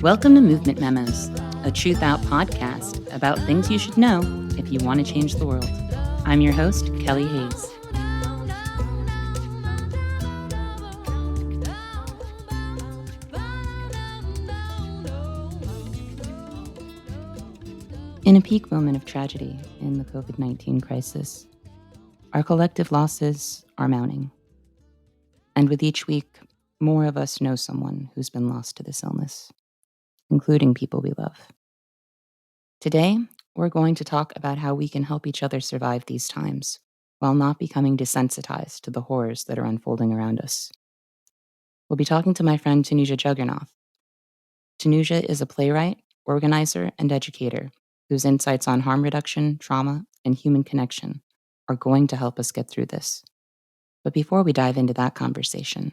Welcome to Movement Memos, a Truth Out podcast about things you should know if you want to change the world. I'm your host, Kelly Hayes. In a peak moment of tragedy in the COVID-19 crisis, our collective losses are mounting. And with each week, more of us know someone who's been lost to this illness, including people we love. Today, we're going to talk about how we can help each other survive these times while not becoming desensitized to the horrors that are unfolding around us. We'll be talking to my friend Tanuja Jagernauth. Tanuja is a playwright, organizer, and educator whose insights on harm reduction, trauma, and human connection are going to help us get through this. But before we dive into that conversation,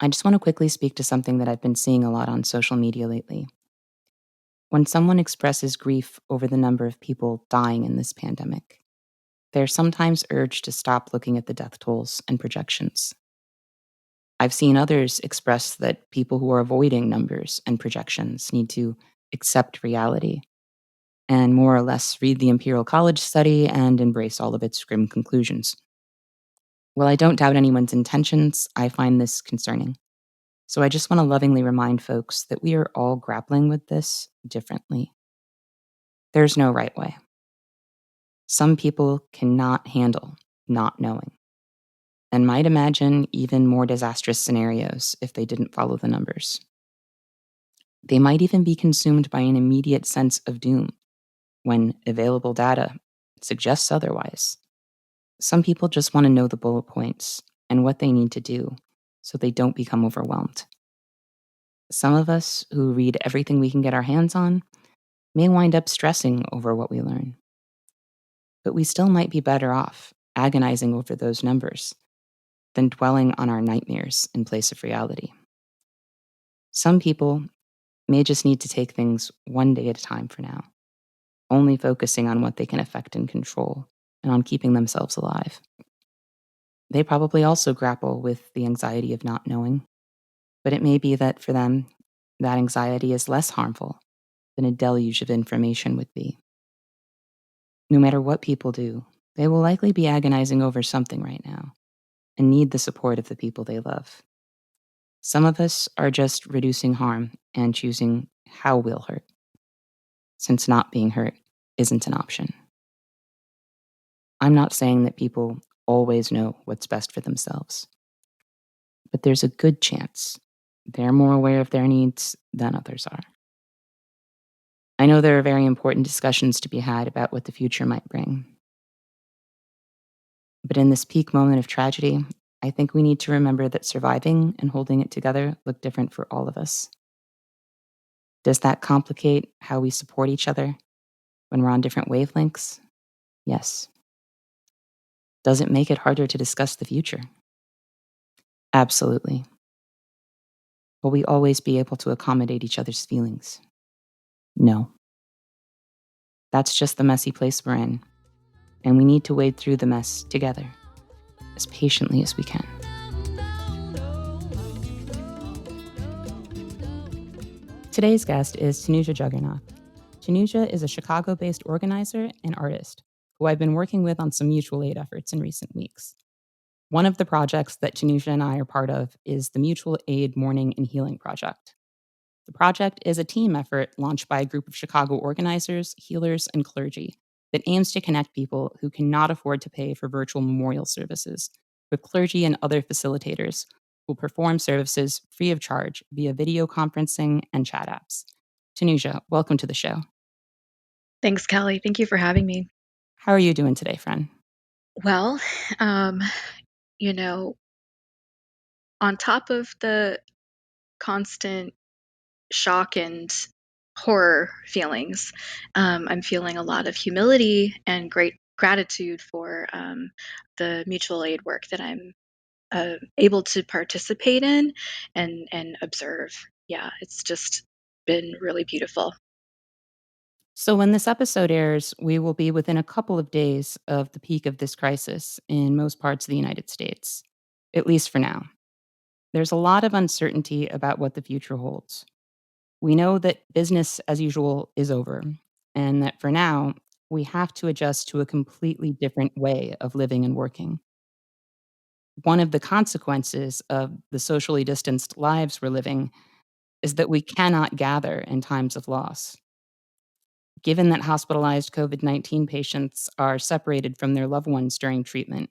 I just want to quickly speak to something that I've been seeing a lot on social media lately. When someone expresses grief over the number of people dying in this pandemic, they're sometimes urged to stop looking at the death tolls and projections. I've seen others express that people who are avoiding numbers and projections need to accept reality and more or less read the Imperial College study and embrace all of its grim conclusions. While I don't doubt anyone's intentions, I find this concerning. So I just want to lovingly remind folks that we are all grappling with this differently. There's no right way. Some people cannot handle not knowing and might imagine even more disastrous scenarios if they didn't follow the numbers. They might even be consumed by an immediate sense of doom when available data suggests otherwise. Some people just want to know the bullet points and what they need to do so they don't become overwhelmed. Some of us who read everything we can get our hands on may wind up stressing over what we learn. But we still might be better off agonizing over those numbers than dwelling on our nightmares in place of reality. Some people may just need to take things one day at a time for now, only focusing on what they can affect and control and on keeping themselves alive. They probably also grapple with the anxiety of not knowing, but it may be that for them, that anxiety is less harmful than a deluge of information would be. No matter what people do, they will likely be agonizing over something right now and need the support of the people they love. Some of us are just reducing harm and choosing how we'll hurt, since not being hurt isn't an option. I'm not saying that people always know what's best for themselves, but there's a good chance they're more aware of their needs than others are. I know there are very important discussions to be had about what the future might bring. But in this peak moment of tragedy, I think we need to remember that surviving and holding it together look different for all of us. Does that complicate how we support each other when we're on different wavelengths? Yes. Does it make it harder to discuss the future? Absolutely. Will we always be able to accommodate each other's feelings? No. That's just the messy place we're in, and we need to wade through the mess together, as patiently as we can. Today's guest is Tanuja Jagernauth. Tanuja is a Chicago-based organizer and artist who I've been working with on some mutual aid efforts in recent weeks. One of the projects that Tanuja and I are part of is the Mutual Aid Mourning and Healing Project. The project is a team effort launched by a group of Chicago organizers, healers, and clergy that aims to connect people who cannot afford to pay for virtual memorial services with clergy and other facilitators who will perform services free of charge via video conferencing and chat apps. Tanuja, welcome to the show. Thanks, Kelly. Thank you for having me. How are you doing today, friend? Well, um, you know, on top of the constant shock and horror feelings, I'm feeling a lot of humility and great gratitude for the mutual aid work that I'm able to participate in and observe. Yeah, it's just been really beautiful. So, when this episode airs, we will be within a couple of days of the peak of this crisis in most parts of the United States, at least for now. There's a lot of uncertainty about what the future holds. We know that business as usual is over, and that for now, we have to adjust to a completely different way of living and working. One of the consequences of the socially distanced lives we're living is that we cannot gather in times of loss. Given that hospitalized COVID-19 patients are separated from their loved ones during treatment,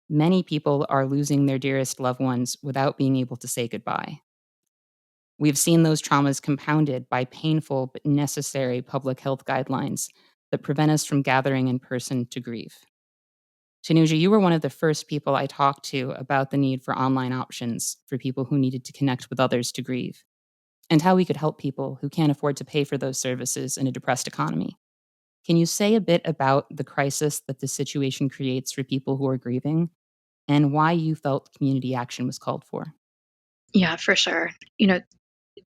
many people are losing their dearest loved ones without being able to say goodbye. We've seen those traumas compounded by painful but necessary public health guidelines that prevent us from gathering in person to grieve. Tanuja, you were one of the first people I talked to about the need for online options for people who needed to connect with others to grieve, and how we could help people who can't afford to pay for those services in a depressed economy. Can you say a bit about the crisis that this situation creates for people who are grieving and why you felt community action was called for? Yeah, for sure.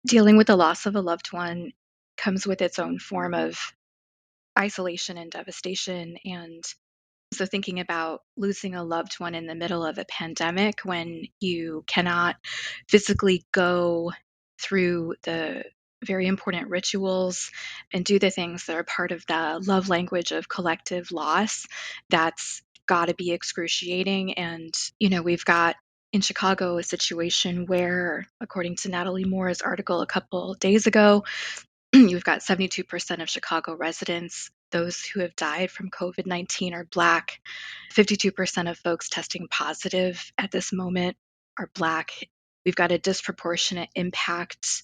Dealing with the loss of a loved one comes with its own form of isolation and devastation. And so, thinking about losing a loved one in the middle of a pandemic when you cannot physically go through the very important rituals and do the things that are part of the love language of collective loss, that's got to be excruciating. And, we've got in Chicago a situation where, according to Natalie Moore's article a couple days ago, you've got 72% of Chicago residents, those who have died from COVID-19 are Black. 52% of folks testing positive at this moment are Black. We've got a disproportionate impact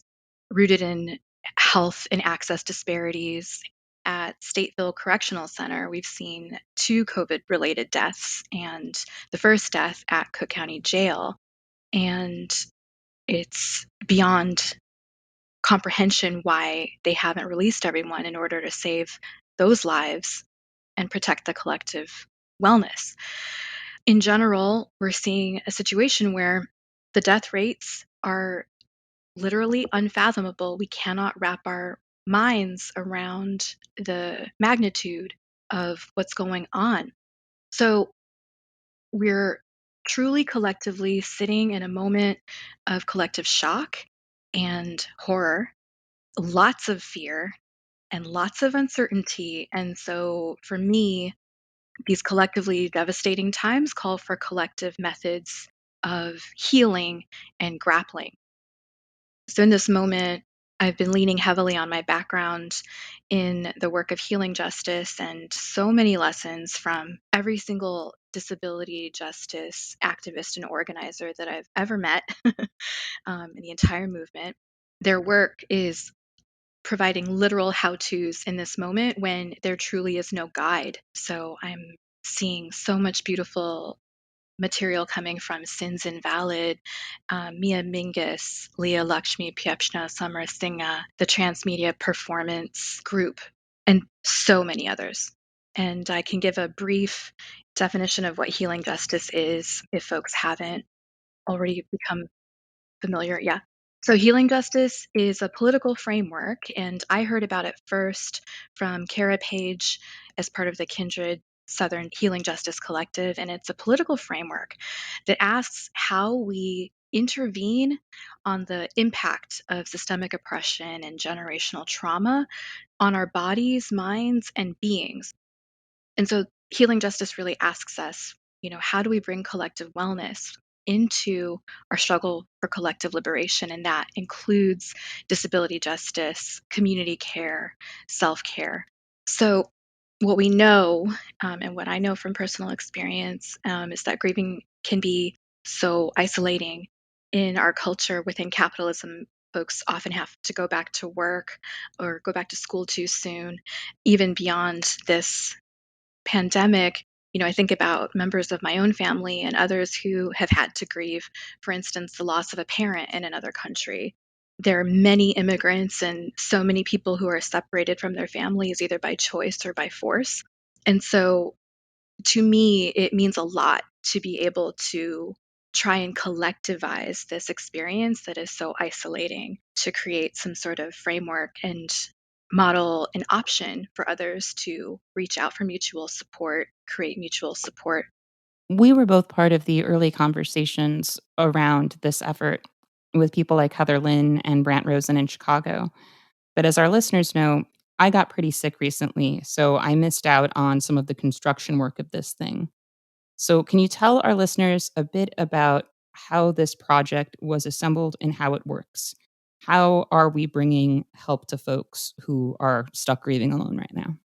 rooted in health and access disparities. At Stateville Correctional Center, we've seen two COVID related deaths, and the first death at Cook County Jail. And it's beyond comprehension why they haven't released everyone in order to save those lives and protect the collective wellness. In general, we're seeing a situation where the death rates are literally unfathomable. We cannot wrap our minds around the magnitude of what's going on. So we're truly collectively sitting in a moment of collective shock and horror, lots of fear, and lots of uncertainty. And so for me, these collectively devastating times call for collective methods of healing and grappling. So in this moment, I've been leaning heavily on my background in the work of healing justice and so many lessons from every single disability justice activist and organizer that I've ever met in the entire movement. Their work is providing literal how to's in this moment when there truly is no guide. So I'm seeing so much beautiful material coming from Sins Invalid, Mia Mingus, Leah Lakshmi Pyepshna, Samar Singha, the Transmedia Performance Group, and so many others. And I can give a brief definition of what healing justice is if folks haven't already become familiar. Yeah. So, healing justice is a political framework, and I heard about it first from Kara Page as part of the Kindred Southern Healing Justice Collective. And it's a political framework that asks how we intervene on the impact of systemic oppression and generational trauma on our bodies, minds, and beings. And so healing justice really asks us, how do we bring collective wellness into our struggle for collective liberation? And that includes disability justice, community care, self care. So, what we know, and what I know from personal experience, is that grieving can be so isolating in our culture within capitalism. Folks often have to go back to work or go back to school too soon, even beyond this pandemic. I think about members of my own family and others who have had to grieve, for instance, the loss of a parent in another country. There are many immigrants and so many people who are separated from their families either by choice or by force. And so to me, it means a lot to be able to try and collectivize this experience that is so isolating to create some sort of framework and model an option for others to reach out for mutual support, create mutual support. We were both part of the early conversations around this effort. with people like Heather Lynn and Brant Rosen in Chicago. But as our listeners know, I got pretty sick recently, so I missed out on some of the construction work of this thing. So, can you tell our listeners a bit about how this project was assembled and how it works? How are we bringing help to folks who are stuck grieving alone right now?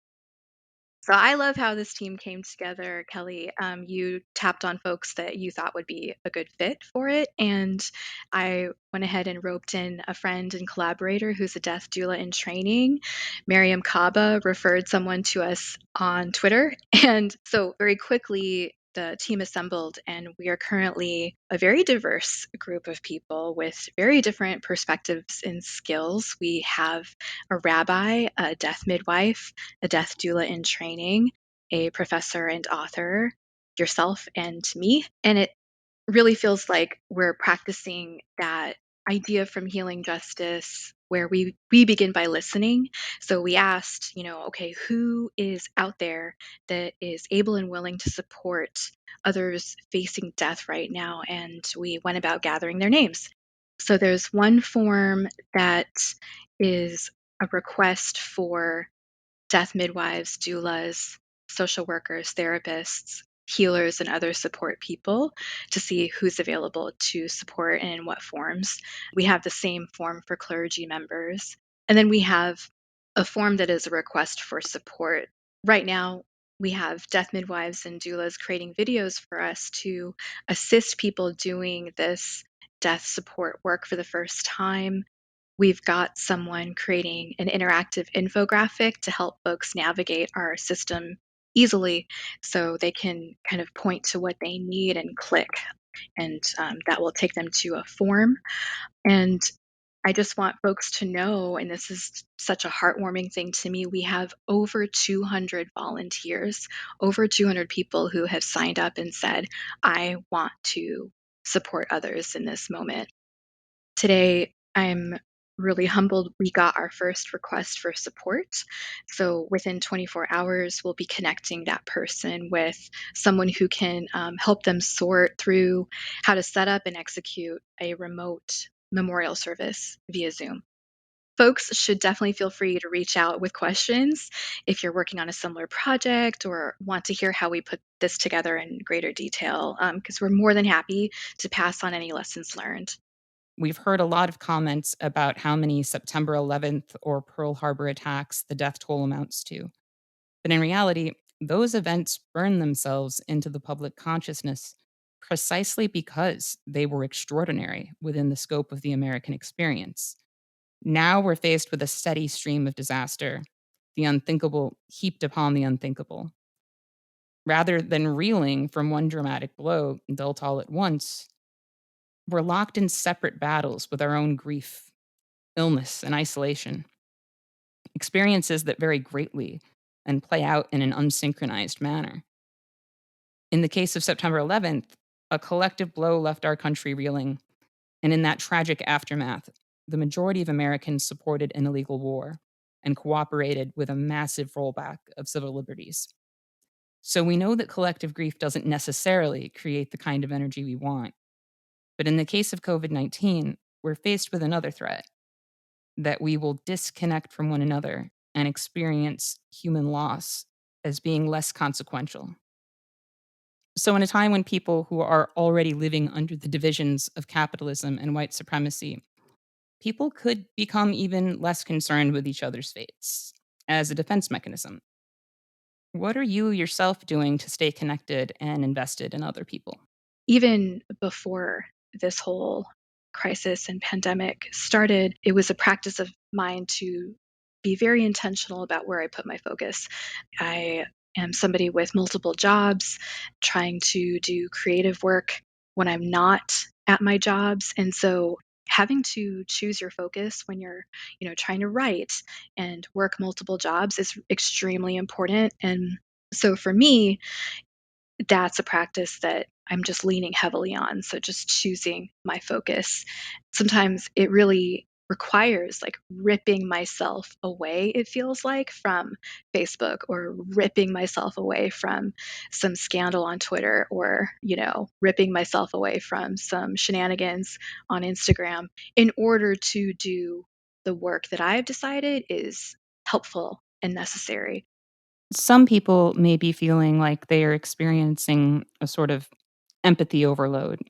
So I love how this team came together, Kelly. You tapped on folks that you thought would be a good fit for it. And I went ahead and roped in a friend and collaborator who's a death doula in training. Miriam Kaba referred someone to us on Twitter. And so very quickly, the team assembled, and we are currently a very diverse group of people with very different perspectives and skills. We have a rabbi, a death midwife, a death doula in training, a professor and author, yourself, and me. And it really feels like we're practicing that idea from Healing Justice where we begin by listening. So we asked, okay, who is out there that is able and willing to support others facing death right now? And we went about gathering their names. So there's one form that is a request for death midwives, doulas, social workers, therapists, healers, and other support people to see who's available to support and in what forms. We have the same form for clergy members. And then we have a form that is a request for support. Right now, we have death midwives and doulas creating videos for us to assist people doing this death support work for the first time. We've got someone creating an interactive infographic to help folks navigate our system easily so they can kind of point to what they need and click, and that will take them to a form. And I just want folks to know, and this is such a heartwarming thing to me, we have over 200 volunteers, over 200 people who have signed up and said, I want to support others in this moment. Today, I'm really humbled we got our first request for support. So within 24 hours, we'll be connecting that person with someone who can help them sort through how to set up and execute a remote memorial service via Zoom. Folks should definitely feel free to reach out with questions if you're working on a similar project or want to hear how we put this together in greater detail, because we're more than happy to pass on any lessons learned. We've heard a lot of comments about how many September 11th or Pearl Harbor attacks the death toll amounts to. But in reality, those events burn themselves into the public consciousness precisely because they were extraordinary within the scope of the American experience. Now we're faced with a steady stream of disaster, the unthinkable heaped upon the unthinkable. Rather than reeling from one dramatic blow dealt all at once, we're locked in separate battles with our own grief, illness, and isolation, experiences that vary greatly and play out in an unsynchronized manner. In the case of September 11th, a collective blow left our country reeling, and in that tragic aftermath, the majority of Americans supported an illegal war and cooperated with a massive rollback of civil liberties. So we know that collective grief doesn't necessarily create the kind of energy we want. But in the case of COVID 19, we're faced with another threat that we will disconnect from one another and experience human loss as being less consequential. So, in a time when people who are already living under the divisions of capitalism and white supremacy, people could become even less concerned with each other's fates as a defense mechanism. What are you yourself doing to stay connected and invested in other people? Even before this whole crisis and pandemic started, it was a practice of mine to be very intentional about where I put my focus. I am somebody with multiple jobs, trying to do creative work when I'm not at my jobs. And so having to choose your focus when you're, trying to write and work multiple jobs is extremely important. And so for me, that's a practice that I'm just leaning heavily on. So just choosing my focus. Sometimes it really requires like ripping myself away, it feels like, from Facebook, or ripping myself away from some scandal on Twitter, or, ripping myself away from some shenanigans on Instagram, in order to do the work that I've decided is helpful and necessary. Some people may be feeling like they are experiencing a sort of empathy overload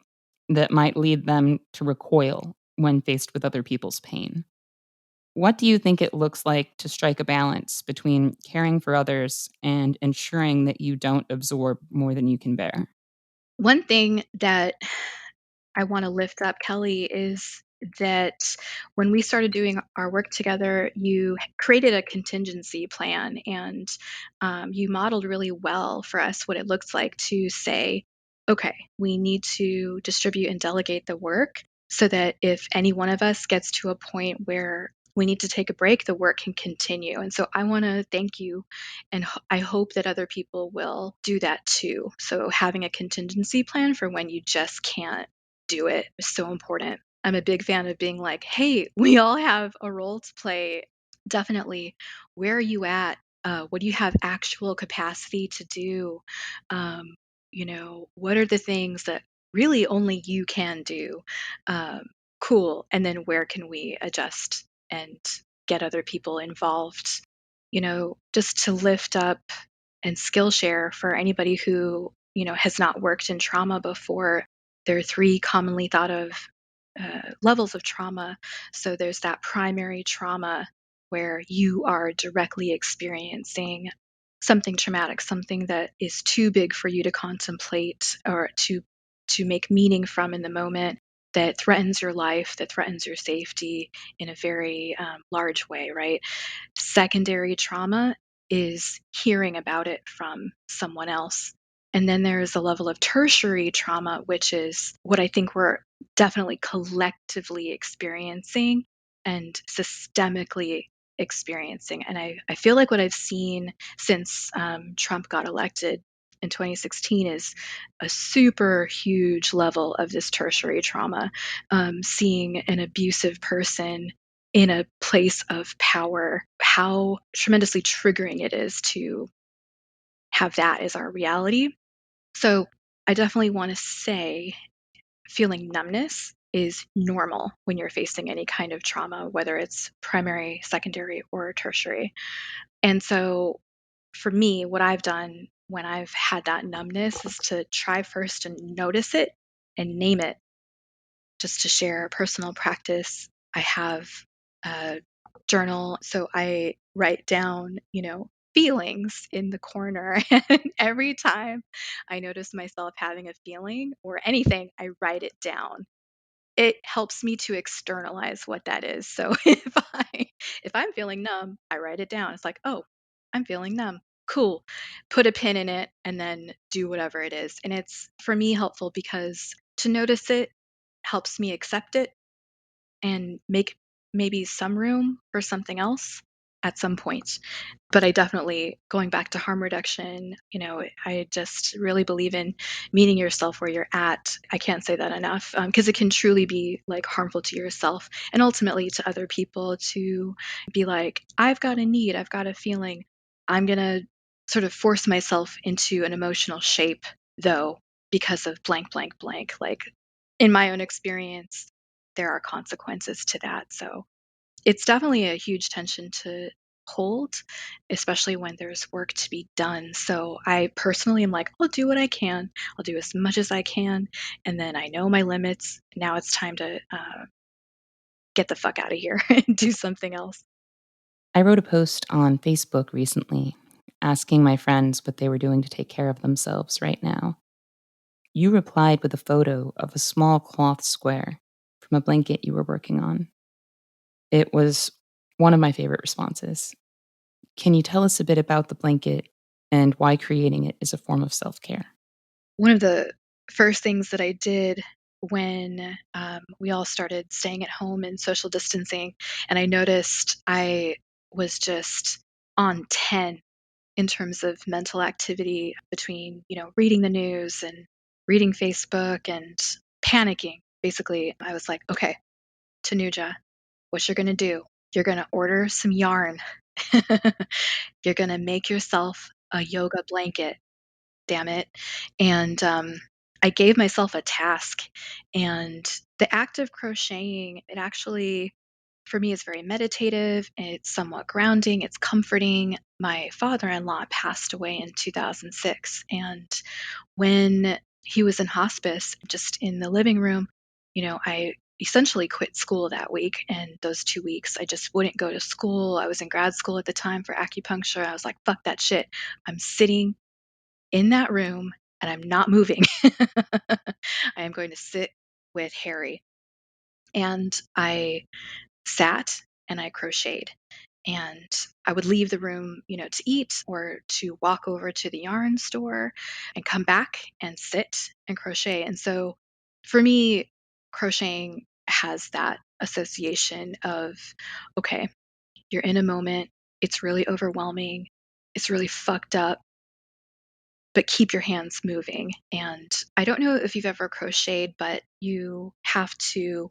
that might lead them to recoil when faced with other people's pain. What do you think it looks like to strike a balance between caring for others and ensuring that you don't absorb more than you can bear? One thing that I want to lift up, Kelly, is that when we started doing our work together, you created a contingency plan, and you modeled really well for us what it looks like to say, okay, we need to distribute and delegate the work so that if any one of us gets to a point where we need to take a break, the work can continue. And so I want to thank you, and I hope that other people will do that too. So having a contingency plan for when you just can't do it is so important. I'm a big fan of being like, hey, we all have a role to play. Definitely. Where are you at? What do you have actual capacity to do? Um, what are the things that really only you can do? Um, cool. And then where can we adjust and get other people involved? Just to lift up and Skillshare for anybody who, has not worked in trauma before. There are three commonly thought of levels of trauma. So there's that primary trauma where you are directly experiencing something traumatic, something that is too big for you to contemplate or to make meaning from in the moment, that threatens your life, that threatens your safety in a very large way, right? Secondary trauma is hearing about it from someone else. And then there's a level of tertiary trauma, which is what I think we're definitely collectively experiencing and systemically experiencing. And I feel like what I've seen since Trump got elected in 2016 is a super huge level of this tertiary trauma. Seeing an abusive person in a place of power, how tremendously triggering it is to have that as our reality. So I definitely want to say feeling numbness is normal when you're facing any kind of trauma, whether it's primary, secondary, or tertiary. And so for me, what I've done when I've had that numbness is to try first and notice it and name it. Just to share a personal practice, I have a journal. So I write down, feelings in the corner. And every time I notice myself having a feeling or anything, I write it down. It helps me to externalize what that is. So if I'm feeling numb, I write it down. It's like, oh, I'm feeling numb. Cool. Put a pin in it and then do whatever it is. And it's for me helpful because to notice it helps me accept it and make maybe some room for something else at some point. But I definitely, going back to harm reduction, I just really believe in meeting yourself where you're at. I can't say that enough, because it can truly be like harmful to yourself and ultimately to other people to be like, I've got a need, I've got a feeling, I'm going to sort of force myself into an emotional shape, though, because of blank, blank, blank. Like in my own experience, there are consequences to that. So it's definitely a huge tension to hold, especially when there's work to be done. So I personally am like, I'll do what I can. I'll do as much as I can. And then I know my limits. Now it's time to get the fuck out of here and do something else. I wrote a post on Facebook recently asking my friends what they were doing to take care of themselves right now. You replied with a photo of a small cloth square from a blanket you were working on. It was one of my favorite responses. Can you tell us a bit about the blanket and why creating it is a form of self care? One of the first things that I did when we all started staying at home and social distancing, and I noticed I was just on 10 in terms of mental activity between, reading the news and reading Facebook and panicking. Basically, I was like, okay, Tanuja, what you're going to do. You're going to order some yarn. You're going to make yourself a yoga blanket, damn it. And I gave myself a task. And the act of crocheting, it actually, for me, is very meditative. It's somewhat grounding. It's comforting. My father-in-law passed away in 2006. And when he was in hospice, just in the living room, I essentially quit school that week. And those 2 weeks, I just wouldn't go to school. I was in grad school at the time for acupuncture. I was like, fuck that shit. I'm sitting in that room and I'm not moving. I am going to sit with Harry. And I sat and I crocheted. And I would leave the room, to eat or to walk over to the yarn store and come back and sit and crochet. And so for me, crocheting has that association of, okay, you're in a moment, it's really overwhelming, it's really fucked up, but keep your hands moving. And I don't know if you've ever crocheted, but you have to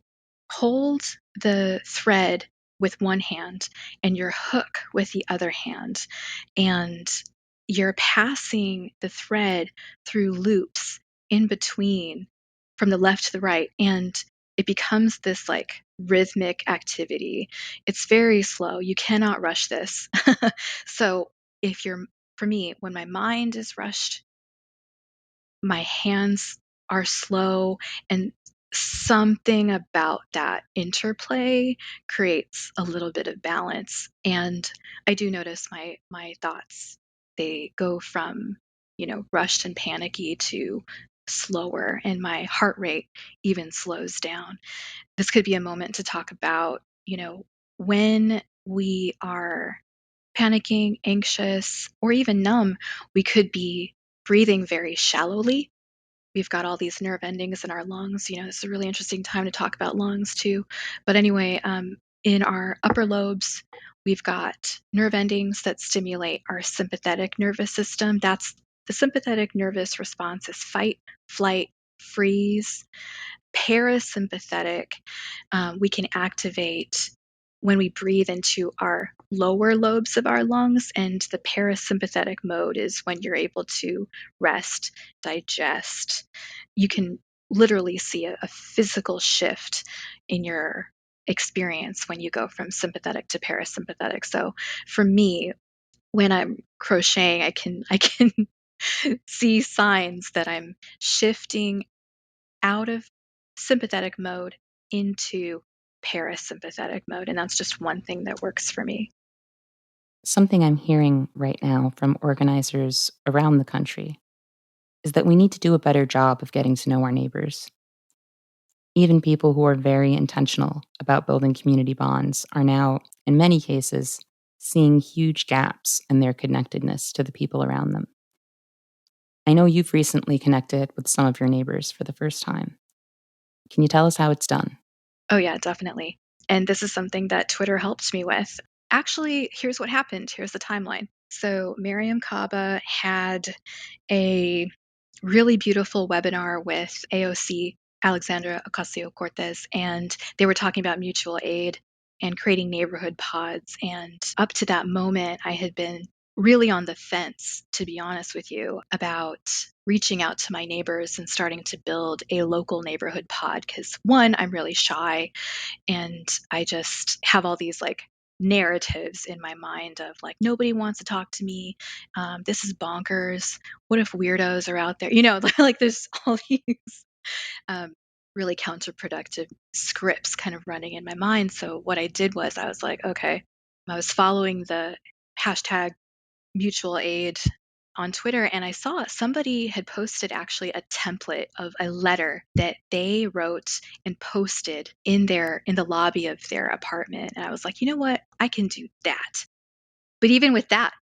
hold the thread with one hand and your hook with the other hand. And you're passing the thread through loops in between from the left to the right. And it becomes this like rhythmic activity. It's very slow. You cannot rush this. So if you're for me, when my mind is rushed, my hands are slow, and something about that interplay creates a little bit of balance. And I do notice my thoughts, they go from, rushed and panicky to slower, and my heart rate even slows down. This could be a moment to talk about, when we are panicking, anxious, or even numb, we could be breathing very shallowly. We've got all these nerve endings in our lungs. It's a really interesting time to talk about lungs too. But anyway, in our upper lobes, we've got nerve endings that stimulate our sympathetic nervous system. That's the sympathetic nervous response is fight, flight, freeze. Parasympathetic, we can activate when we breathe into our lower lobes of our lungs, and the parasympathetic mode is when you're able to rest, digest. You can literally see a physical shift in your experience when you go from sympathetic to parasympathetic. So for me, when I'm crocheting, I can see signs that I'm shifting out of sympathetic mode into parasympathetic mode. And that's just one thing that works for me. Something I'm hearing right now from organizers around the country is that we need to do a better job of getting to know our neighbors. Even people who are very intentional about building community bonds are now, in many cases, seeing huge gaps in their connectedness to the people around them. I know you've recently connected with some of your neighbors for the first time. Can you tell us how it's done? Oh, yeah, definitely. And this is something that Twitter helped me with. Actually, here's what happened. Here's the timeline. So, Miriam Kaba had a really beautiful webinar with AOC, Alexandra Ocasio Cortez, and they were talking about mutual aid and creating neighborhood pods. And up to that moment, I had been really on the fence, to be honest with you, about reaching out to my neighbors and starting to build a local neighborhood pod. Because one, I'm really shy, and I just have all these like narratives in my mind of like, nobody wants to talk to me. This is bonkers. What if weirdos are out there? Like there's all these um, really counterproductive scripts kind of running in my mind. So what I did was I was like, okay, I was following the hashtag mutual aid on Twitter, and I saw somebody had posted actually a template of a letter that they wrote and posted in the lobby of their apartment. And I was like, you know what? I can do that. But even with that,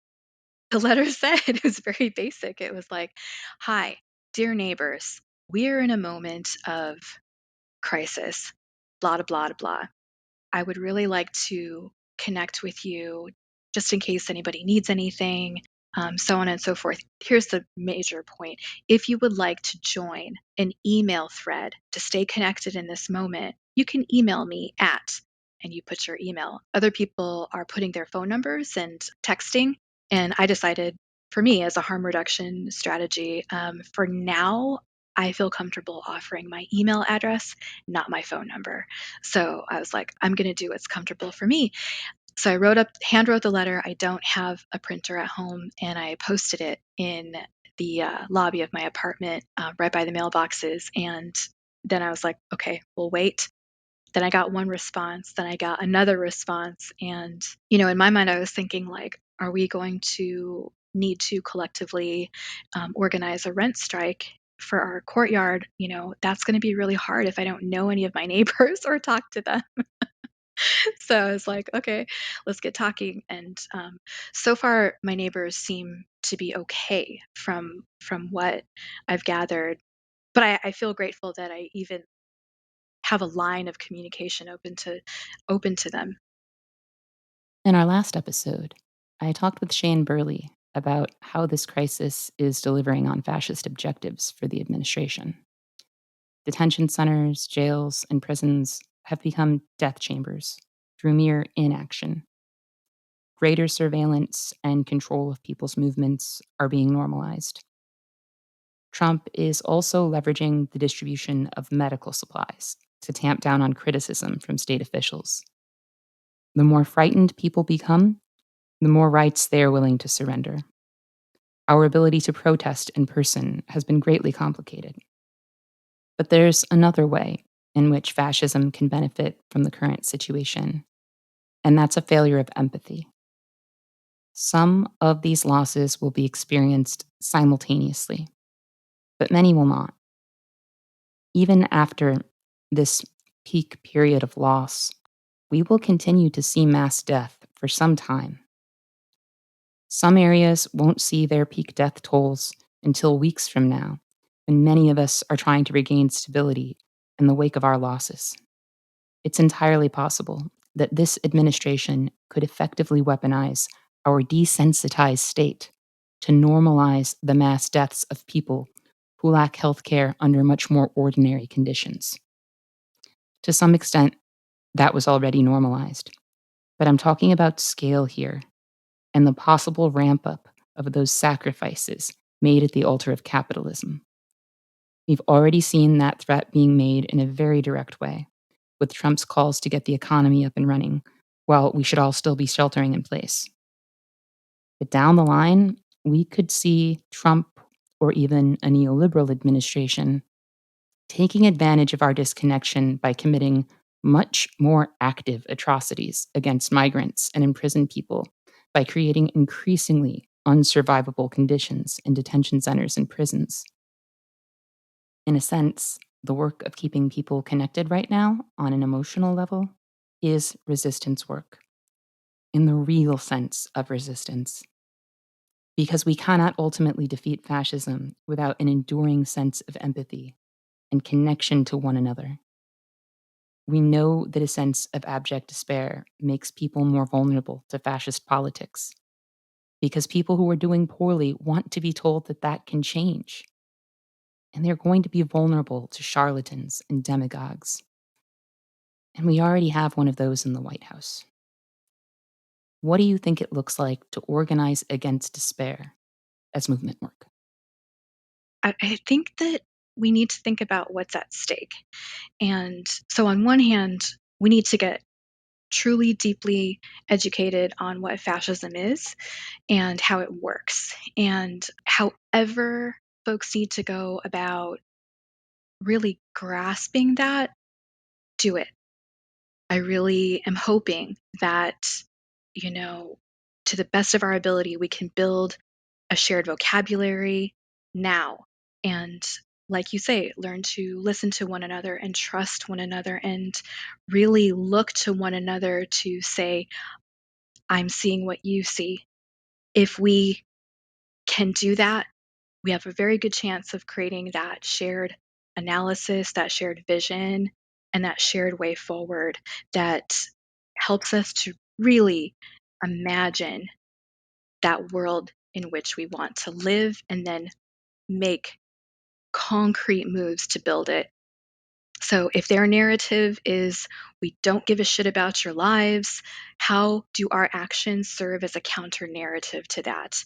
the letter said, it was very basic. It was like, "Hi, dear neighbors, we're in a moment of crisis, blah, blah, blah, blah. I would really like to connect with you just in case anybody needs anything, so on and so forth. Here's the major point. If you would like to join an email thread to stay connected in this moment, you can email me at and you put your email. Other people are putting their phone numbers and texting. And I decided, for me, as a harm reduction strategy, for now, I feel comfortable offering my email address, not my phone number. So I was like, I'm going to do what's comfortable for me. So I hand wrote the letter. I don't have a printer at home, and I posted it in the lobby of my apartment, right by the mailboxes. And then I was like, okay, we'll wait. Then I got one response, then I got another response. And, in my mind, I was thinking, like, are we going to need to collectively organize a rent strike for our courtyard? That's going to be really hard if I don't know any of my neighbors or talk to them. So I was like, okay, let's get talking. And so far, my neighbors seem to be okay from what I've gathered. But I feel grateful that I even have a line of communication open to them. In our last episode, I talked with Shane Burley about how this crisis is delivering on fascist objectives for the administration. Detention centers, jails, and prisons have become death chambers through mere inaction. Greater surveillance and control of people's movements are being normalized. Trump is also leveraging the distribution of medical supplies to tamp down on criticism from state officials. The more frightened people become, the more rights they are willing to surrender. Our ability to protest in person has been greatly complicated. But there's another way in which fascism can benefit from the current situation, and that's a failure of empathy. Some of these losses will be experienced simultaneously, but many will not. Even after this peak period of loss, we will continue to see mass death for some time. Some areas won't see their peak death tolls until weeks from now, when many of us are trying to regain stability in the wake of our losses. It's entirely possible that this administration could effectively weaponize our desensitized state to normalize the mass deaths of people who lack health care under much more ordinary conditions. To some extent, that was already normalized, but I'm talking about scale here and the possible ramp up of those sacrifices made at the altar of capitalism. We've already seen that threat being made in a very direct way, with Trump's calls to get the economy up and running, while we should all still be sheltering in place. But down the line, we could see Trump or even a neoliberal administration taking advantage of our disconnection by committing much more active atrocities against migrants and imprisoned people by creating increasingly unsurvivable conditions in detention centers and prisons. In a sense, the work of keeping people connected right now on an emotional level is resistance work, in the real sense of resistance. Because we cannot ultimately defeat fascism without an enduring sense of empathy and connection to one another. We know that a sense of abject despair makes people more vulnerable to fascist politics, because people who are doing poorly want to be told that that can change. And they're going to be vulnerable to charlatans and demagogues. And we already have one of those in the White House. What do you think it looks like to organize against despair as movement work? I think that we need to think about what's at stake. And so, on one hand, we need to get truly deeply educated on what fascism is and how it works. And however folks need to go about really grasping that, do it. I really am hoping that, you know, to the best of our ability, we can build a shared vocabulary now. And like you say, learn to listen to one another and trust one another and really look to one another to say, I'm seeing what you see. If we can do that, we have a very good chance of creating that shared analysis, that shared vision, and that shared way forward that helps us to really imagine that world in which we want to live and then make concrete moves to build it. So if their narrative is, we don't give a shit about your lives, how do our actions serve as a counter narrative to that?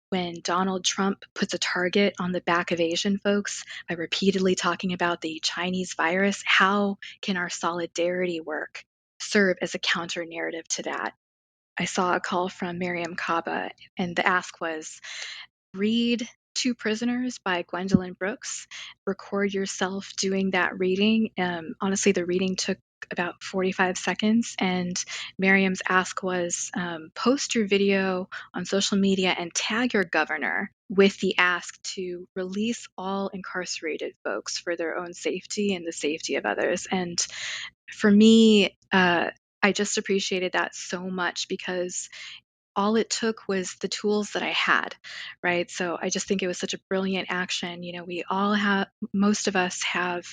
When Donald Trump puts a target on the back of Asian folks by repeatedly talking about the Chinese virus, how can our solidarity work serve as a counter narrative to that? I saw a call from Miriam Kaba, and the ask was, read Two Prisoners by Gwendolyn Brooks. Record yourself doing that reading. Honestly, the reading took about 45 seconds, and Miriam's ask was, post your video on social media and tag your governor with the ask to release all incarcerated folks for their own safety and the safety of others. And for me, I just appreciated that so much because all it took was the tools that I had, right? So I just think it was such a brilliant action. We all have, most of us have,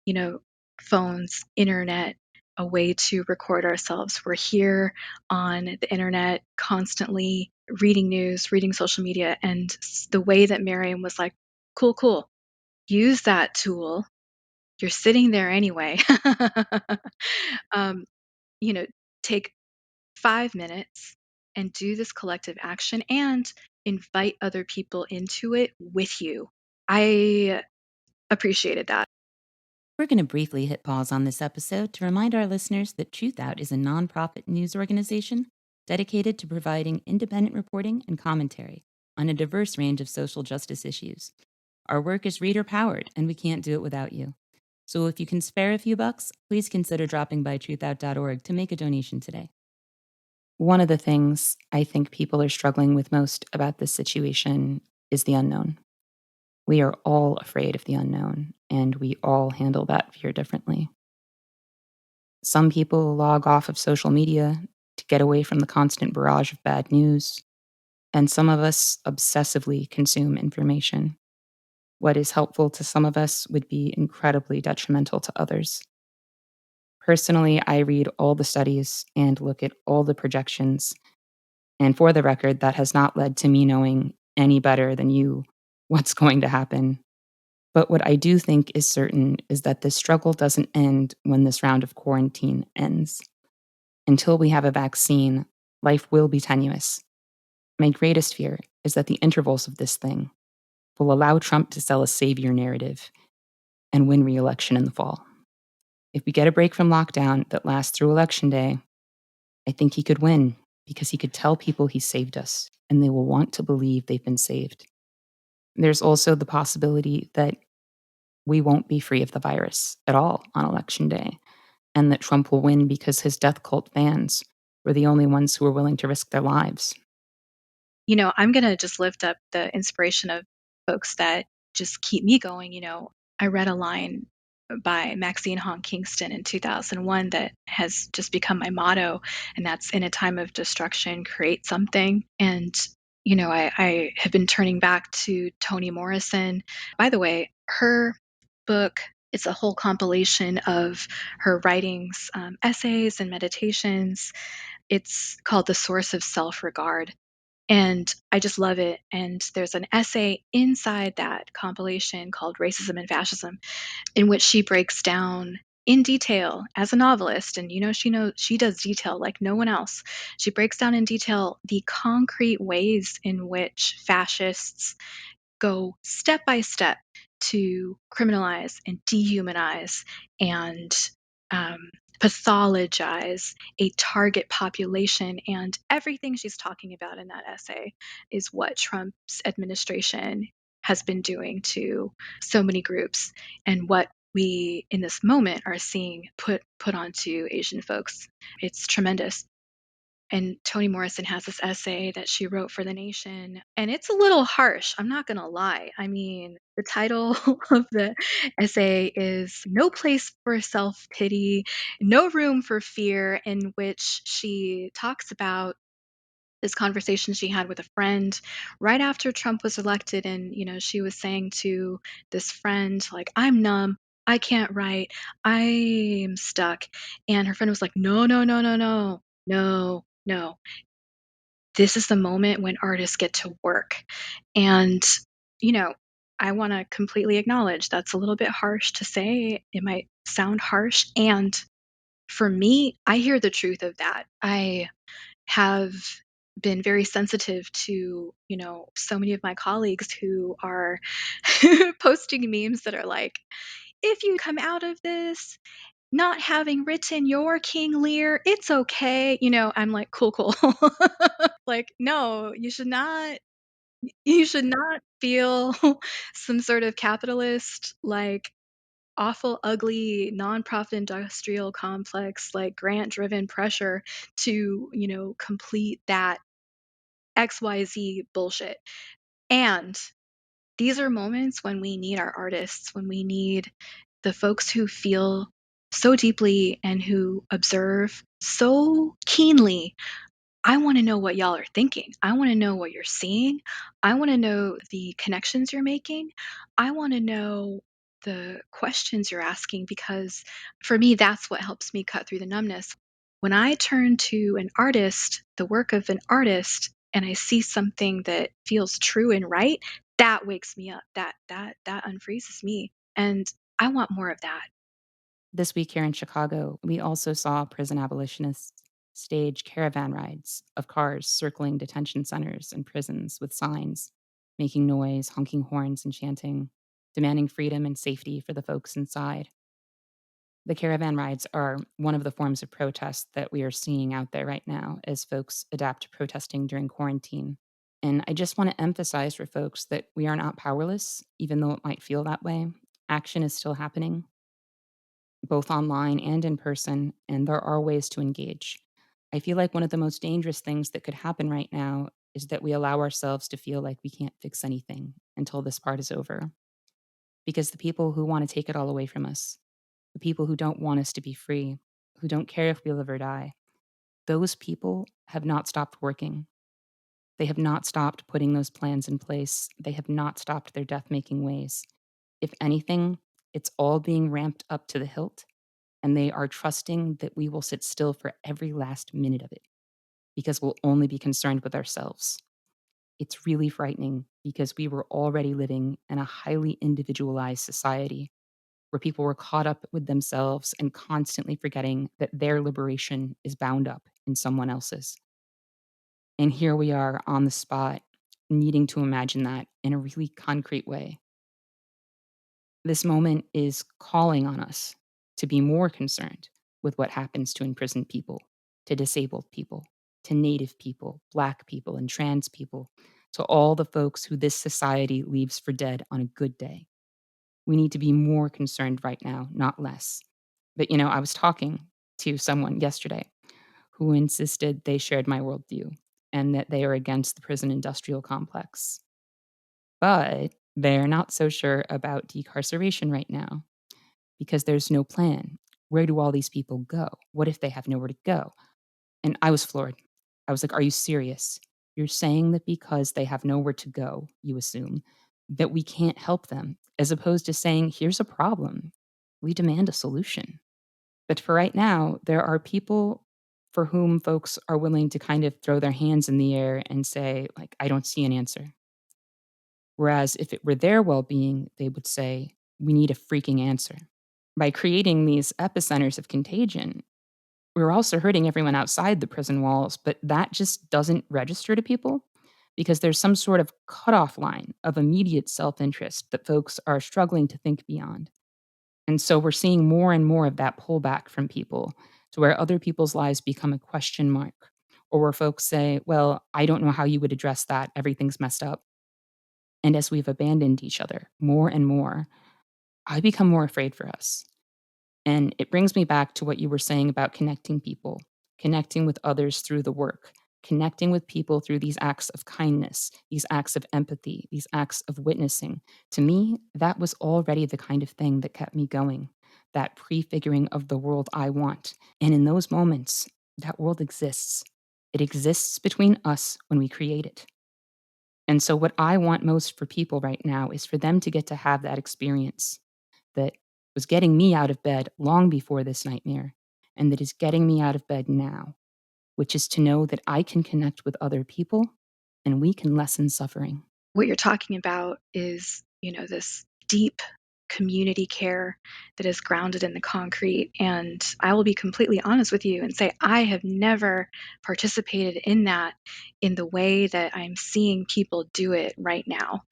you know, phones, internet, a way to record ourselves. We're here on the internet constantly reading news, reading social media. And the way that Miriam was like, cool, cool, use that tool. You're sitting there anyway. um, you know, take 5 minutes and do this collective action and invite other people into it with you. I appreciated that. We're going to briefly hit pause on this episode to remind our listeners that Truth Out is a nonprofit news organization dedicated to providing independent reporting and commentary on a diverse range of social justice issues. Our work is reader powered, and we can't do it without you. So if you can spare a few bucks, please consider dropping by truthout.org to make a donation today. One of the things I think people are struggling with most about this situation is the unknown. We are all afraid of the unknown, and we all handle that fear differently. Some people log off of social media to get away from the constant barrage of bad news, and some of us obsessively consume information. What is helpful to some of us would be incredibly detrimental to others. Personally, I read all the studies and look at all the projections, and for the record, that has not led to me knowing any better than you what's going to happen. But what I do think is certain is that this struggle doesn't end when this round of quarantine ends. Until we have a vaccine, life will be tenuous. My greatest fear is that the intervals of this thing will allow Trump to sell a savior narrative and win re-election in the fall. If we get a break from lockdown that lasts through Election Day, I think he could win because he could tell people he saved us, and they will want to believe they've been saved. There's also the possibility that we won't be free of the virus at all on Election Day, and that Trump will win because his death cult fans were the only ones who were willing to risk their lives. I'm going to just lift up the inspiration of folks that just keep me going. I read a line by Maxine Hong Kingston in 2001 that has just become my motto, and that's, in a time of destruction, create something. And I have been turning back to Toni Morrison. By the way, her book, it's a whole compilation of her writings, essays and meditations. It's called The Source of Self-Regard. And I just love it. And there's an essay inside that compilation called Racism and Fascism, in which she breaks down in detail as a novelist. And she does detail like no one else. She breaks down in detail the concrete ways in which fascists go step by step to criminalize and dehumanize and pathologize a target population. And everything she's talking about in that essay is what Trump's administration has been doing to so many groups, and what we in this moment are seeing put onto Asian folks. It's tremendous. And Toni Morrison has this essay that she wrote for The Nation, and it's a little harsh, I'm not going to lie. I mean, the title of the essay is No Place for Self-Pity, No Room for Fear, in which she talks about this conversation she had with a friend right after Trump was elected. And, she was saying to this friend, like, I'm numb. I can't write. I'm stuck. And her friend was like, no, no, no, no, no, no, no. This is the moment when artists get to work. And, I want to completely acknowledge that's a little bit harsh to say. It might sound harsh. And for me, I hear the truth of that. I have been very sensitive to, so many of my colleagues who are posting memes that are like, if you come out of this not having written your King Lear, it's okay. I'm like, cool, cool. Like, no, you should not feel some sort of capitalist, like awful, ugly, nonprofit industrial complex, like grant driven pressure to, complete that XYZ bullshit. And these are moments when we need our artists, when we need the folks who feel so deeply and who observe so keenly. I want to know what y'all are thinking. I want to know what you're seeing. I want to know the connections you're making. I want to know the questions you're asking, because for me, that's what helps me cut through the numbness. When I turn to an artist, the work of an artist, and I see something that feels true and right, that wakes me up. That unfreezes me. And I want more of that. This week here in Chicago, we also saw prison abolitionists stage caravan rides of cars circling detention centers and prisons with signs, making noise, honking horns, and chanting, demanding freedom and safety for the folks inside. The caravan rides are one of the forms of protest that we are seeing out there right now as folks adapt to protesting during quarantine. And I just want to emphasize for folks that we are not powerless, even though it might feel that way. Action is still happening, both online and in person, and there are ways to engage. I feel like one of the most dangerous things that could happen right now is that we allow ourselves to feel like we can't fix anything until this part is over. Because the people who want to take it all away from us, the people who don't want us to be free, who don't care if we live or die, those people have not stopped working. They have not stopped putting those plans in place. They have not stopped their death making ways. If anything, it's all being ramped up to the hilt, and they are trusting that we will sit still for every last minute of it because we'll only be concerned with ourselves. It's really frightening because we were already living in a highly individualized society where people were caught up with themselves and constantly forgetting that their liberation is bound up in someone else's. And here we are on the spot, needing to imagine that in a really concrete way. This moment is calling on us to be more concerned with what happens to imprisoned people, to disabled people, to Native people, Black people, and trans people, to all the folks who this society leaves for dead on a good day. We need to be more concerned right now, not less. But, I was talking to someone yesterday who insisted they shared my worldview and that they are against the prison industrial complex. But they're not so sure about decarceration right now because there's no plan. Where do all these people go? What if they have nowhere to go? And I was floored. I was like, are you serious? You're saying that because they have nowhere to go, you assume that we can't help them, as opposed to saying, here's a problem. We demand a solution. But for right now, there are people for whom folks are willing to kind of throw their hands in the air and say, like, I don't see an answer. Whereas if it were their well being, they would say, we need a freaking answer. By creating these epicenters of contagion, we're also hurting everyone outside the prison walls, but that just doesn't register to people because there's some sort of cutoff line of immediate self interest that folks are struggling to think beyond. And so we're seeing more and more of that pullback from people to where other people's lives become a question mark, or where folks say, well, I don't know how you would address that. Everything's messed up. And as we've abandoned each other more and more, I become more afraid for us. And it brings me back to what you were saying about connecting people, connecting with others through the work, connecting with people through these acts of kindness, these acts of empathy, these acts of witnessing. To me, that was already the kind of thing that kept me going, that prefiguring of the world I want. And in those moments, that world exists. It exists between us when we create it. And so, what I want most for people right now is for them to get to have that experience that was getting me out of bed long before this nightmare, and that is getting me out of bed now, which is to know that I can connect with other people and we can lessen suffering. What you're talking about is, this deep community care that is grounded in the concrete. And I will be completely honest with you and say I have never participated in that in the way that I'm seeing people do it right now.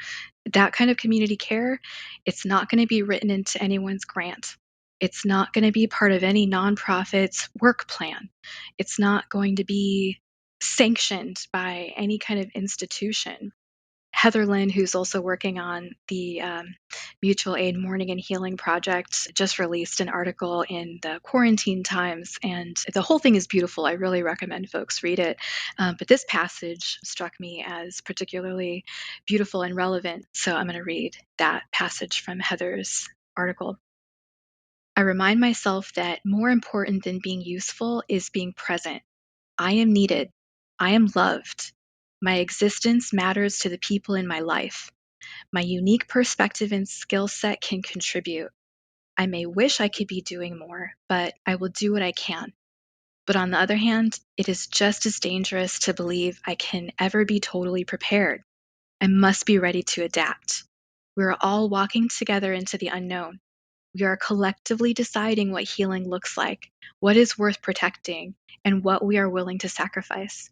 That kind of community care, it's not going to be written into anyone's grant. It's not going to be part of any nonprofit's work plan. It's not going to be sanctioned by any kind of institution. Heather Lynn, who's also working on the Mutual Aid Mourning and Healing Project, just released an article in the Quarantine Times, and the whole thing is beautiful. I really recommend folks read it. But this passage struck me as particularly beautiful and relevant, so I'm going to read that passage from Heather's article. I remind myself that more important than being useful is being present. I am needed. I am loved. My existence matters to the people in my life. My unique perspective and skill set can contribute. I may wish I could be doing more, but I will do what I can. But on the other hand, it is just as dangerous to believe I can ever be totally prepared. I must be ready to adapt. We are all walking together into the unknown. We are collectively deciding what healing looks like, what is worth protecting, and what we are willing to sacrifice.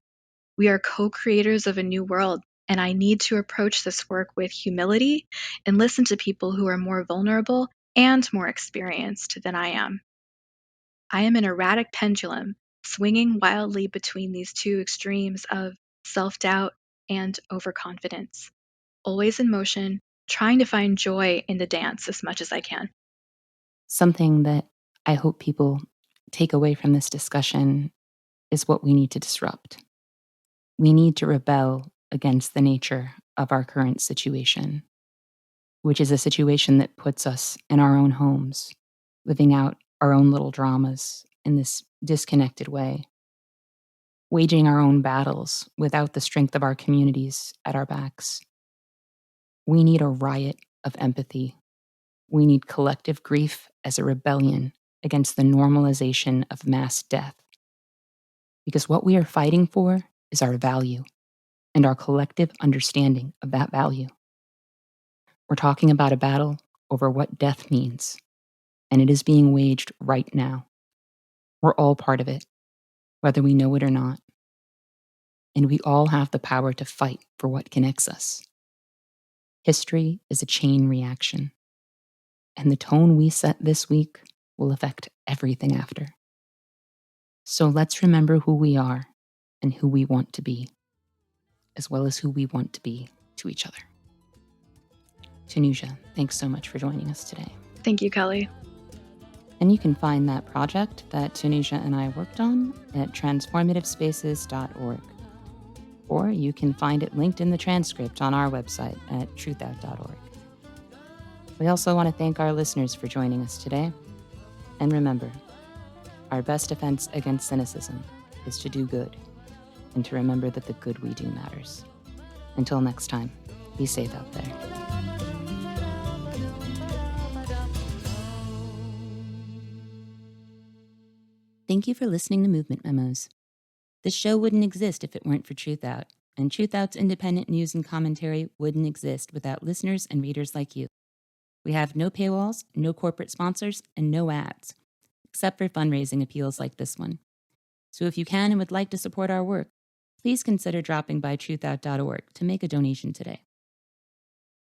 We are co-creators of a new world, and I need to approach this work with humility and listen to people who are more vulnerable and more experienced than I am. I am an erratic pendulum, swinging wildly between these two extremes of self-doubt and overconfidence, always in motion, trying to find joy in the dance as much as I can. Something that I hope people take away from this discussion is what we need to disrupt. We need to rebel against the nature of our current situation, which is a situation that puts us in our own homes, living out our own little dramas in this disconnected way, waging our own battles without the strength of our communities at our backs. We need a riot of empathy. We need collective grief as a rebellion against the normalization of mass death. Because what we are fighting for is our value and our collective understanding of that value. We're talking about a battle over what death means, and it is being waged right now. We're all part of it, whether we know it or not. And we all have the power to fight for what connects us. History is a chain reaction, and the tone we set this week will affect everything after. So let's remember who we are and who we want to be, as well as who we want to be to each other. Tanuja, thanks so much for joining us today. Thank you, Kelly. And you can find that project that Tanuja and I worked on at transformativespaces.org. Or you can find it linked in the transcript on our website at TRUTHOUT.org. We also want to thank our listeners for joining us today. And remember, our best defense against cynicism is to do good and to remember that the good we do matters. Until next time, be safe out there. Thank you for listening to Movement Memos. This show wouldn't exist if it weren't for TruthOut, and TruthOut's independent news and commentary wouldn't exist without listeners and readers like you. We have no paywalls, no corporate sponsors, and no ads, except for fundraising appeals like this one. So if you can and would like to support our work, please consider dropping by truthout.org to make a donation today.